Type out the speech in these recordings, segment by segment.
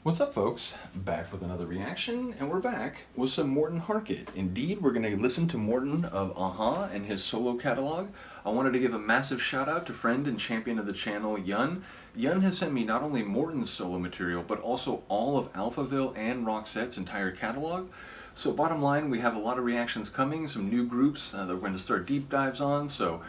What's up, folks? Back with another reaction, and we're back with some Morten Harket. Indeed, we're going to listen to Morten of a-ha and his solo catalog. I wanted to give a massive shout out to friend and champion of the channel, Yun. Yun has sent me not only Morten's solo material, but also all of Alphaville and Roxette's entire catalog. So bottom line, we have a lot of reactions coming, some new groups that we're going to start deep dives on, so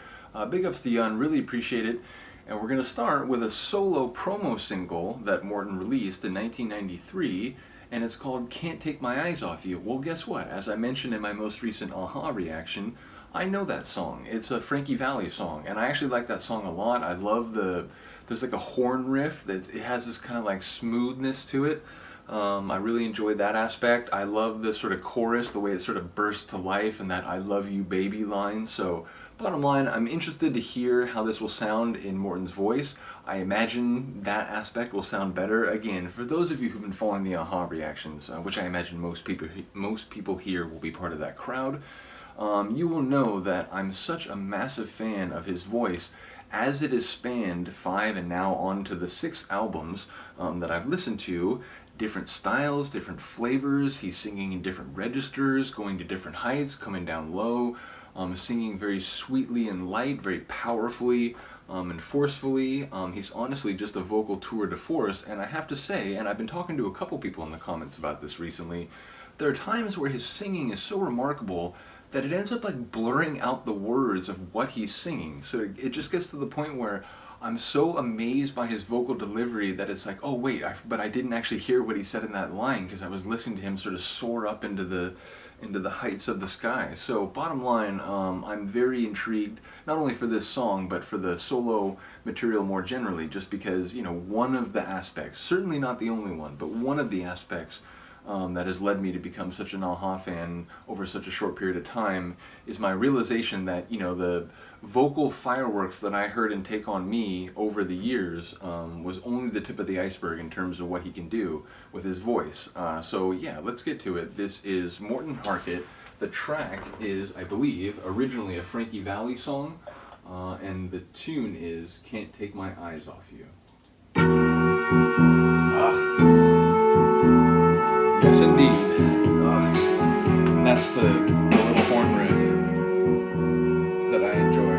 big ups to Yun, really appreciate it. And we're going to start with a solo promo single that Morten released in 1993, and it's called Can't Take My Eyes Off You. Well, guess what? As I mentioned in my most recent a-ha reaction, I know that song. It's a Frankie Valli song, and I actually like that song a lot. I love there's like a horn riff, it has this kind of like smoothness to it. I really enjoyed that aspect. I love the sort of chorus, the way it sort of bursts to life, and that I love you baby line. So bottom line, I'm interested to hear how this will sound in Morten's voice. I imagine that aspect will sound better. Again, for those of you who've been following the a-ha reactions, which I imagine most people here will be part of that crowd, you will know that I'm such a massive fan of his voice, as it has spanned 5 and now on to the 6 albums that I've listened to. Different styles, different flavors. He's singing in different registers, going to different heights, coming down low, singing very sweetly and light, very powerfully and forcefully. He's honestly just a vocal tour de force, and I have to say, and I've been talking to a couple people in the comments about this recently, there are times where his singing is so remarkable that it ends up like blurring out the words of what he's singing. So it just gets to the point where I'm so amazed by his vocal delivery that it's like, oh wait, but I didn't actually hear what he said in that line because I was listening to him sort of soar up into the heights of the sky. So bottom line, I'm very intrigued, not only for this song, but for the solo material more generally, just because, you know, one of the aspects, certainly not the only one, but one of the aspects that has led me to become such an a-ha fan over such a short period of time is my realization that, you know, the vocal fireworks that I heard in Take On Me over the years was only the tip of the iceberg in terms of what he can do with his voice. So yeah, let's get to it. This is Morten Harket. The track is, I believe, originally a Frankie Valli song, and the tune is Can't Take My Eyes Off You. Yes, indeed. That's the little horn riff that I enjoy.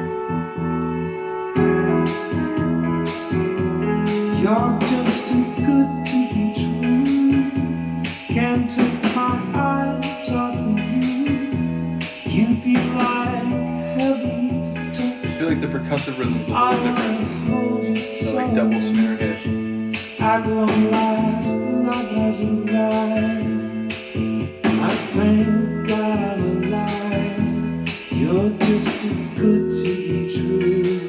You're just too good to be true. Can't take my eyes off of you. You'd be like heaven to touch. I feel like the percussive rhythm's a little different. The like double snare hit. At long last, love has arrived. I thank God I'm alive. You're just too good to be true.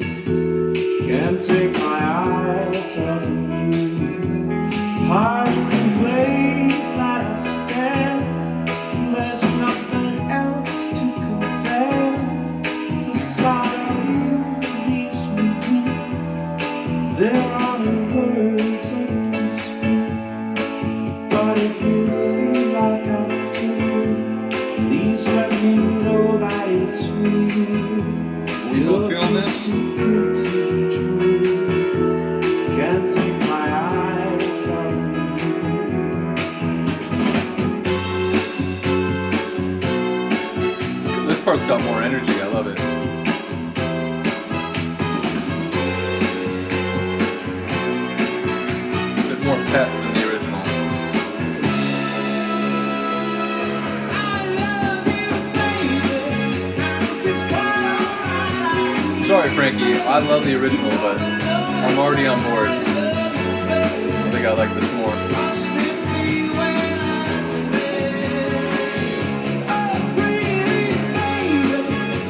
Can't take my eyes off of you. Part of the way that I stand, there's nothing else to compare. The sight of you leaves me weak. There are no words to speak, but if you feel like I feel, please let me know that it's me. We both feeling this? Too good to be true. Can't take my eyes off you. This part's got more energy, I love it. More pep than the original. Sorry, Frankie, I love the original, but I'm already on board. I think I like this more.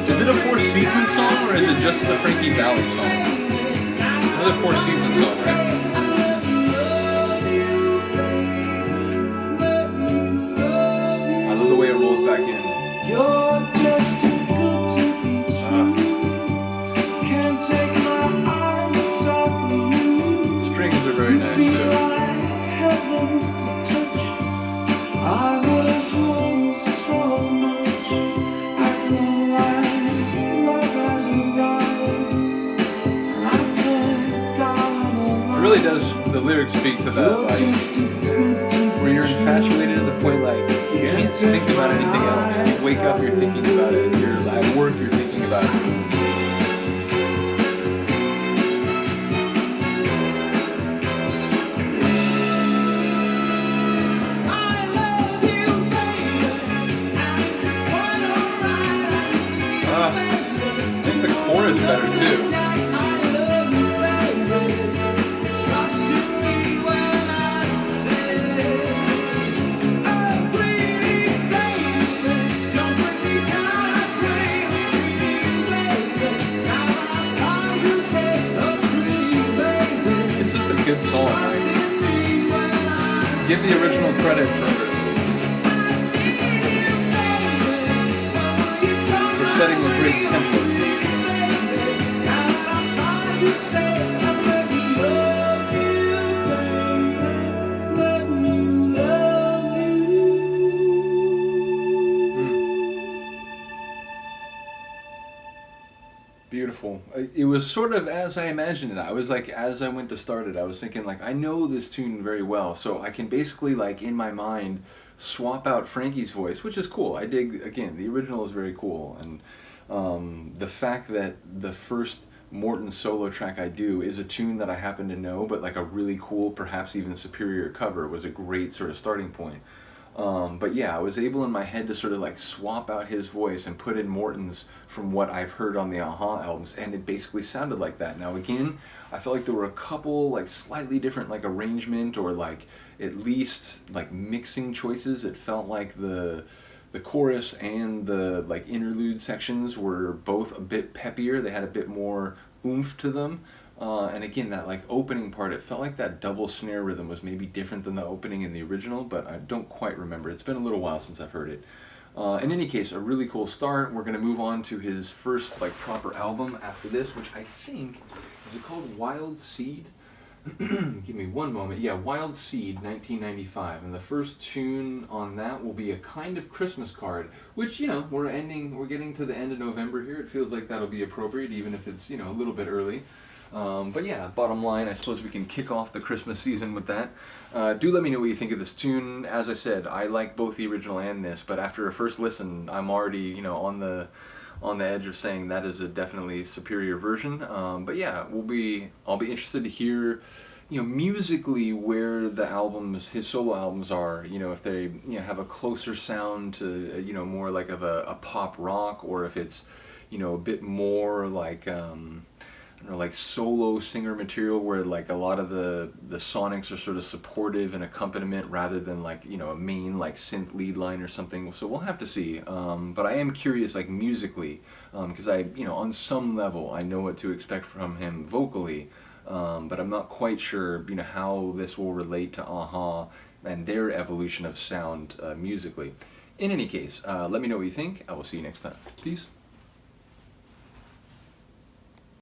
Is it a Four Seasons song, or is it just the Frankie Valli song? Another Four Seasons song, right? Back in. You're just too good to be true. Can't take my eyes off of you. Strings are very nice too. Like heaven to touch. I would hold so much. At long last, love has arrived. I thank God I'm alive. It really does. The lyrics speak to that. You're just too good infatuated to the point like you can't think about anything else. You wake up, you're thinking about it. You're at work, you're thinking about it. I think the chorus better too. It's just a good song. Give the original credit for setting a great template. Beautiful. It was sort of as I imagined it. I was like, as I went to start it, I was thinking like, I know this tune very well, so I can basically like in my mind swap out Frankie's voice, which is cool. I dig, again, the original is very cool, and the fact that the first Morten solo track I do is a tune that I happen to know, but like a really cool, perhaps even superior cover was a great sort of starting point. But yeah, I was able in my head to sort of like swap out his voice and put in Morten's from what I've heard on the Aha albums, and it basically sounded like that. Now again, I felt like there were a couple like slightly different like arrangement or like at least like mixing choices. It felt like the chorus and the like interlude sections were both a bit peppier. They had a bit more oomph to them. And again, that like opening part, it felt like that double snare rhythm was maybe different than the opening in the original, but I don't quite remember. It's been a little while since I've heard it. In any case, a really cool start. We're going to move on to his first like proper album after this, which I think, is it called Wild Seed? Give me one moment. Yeah, Wild Seed, 1995. And the first tune on that will be A Kind of Christmas Card, which, you know, we're getting to the end of November here. It feels like that'll be appropriate, even if it's, you know, a little bit early. But yeah, bottom line, I suppose we can kick off the Christmas season with that. Do let me know what you think of this tune. As I said, I like both the original and this, but after a first listen, I'm already, you know, on the edge of saying that is a definitely superior version. But yeah, I'll be interested to hear, you know, musically where the albums, his solo albums are, you know, if they, you know, have a closer sound to, you know, more like of a pop rock, or if it's, you know, a bit more like, I don't know, like solo singer material where like a lot of the sonics are sort of supportive and accompaniment rather than like, you know, a main like synth lead line or something. So we'll have to see. But I am curious like musically, because I, you know, on some level I know what to expect from him vocally, but I'm not quite sure, you know, how this will relate to Aha and their evolution of sound musically. In any case, let me know what you think. I will see you next time. Peace.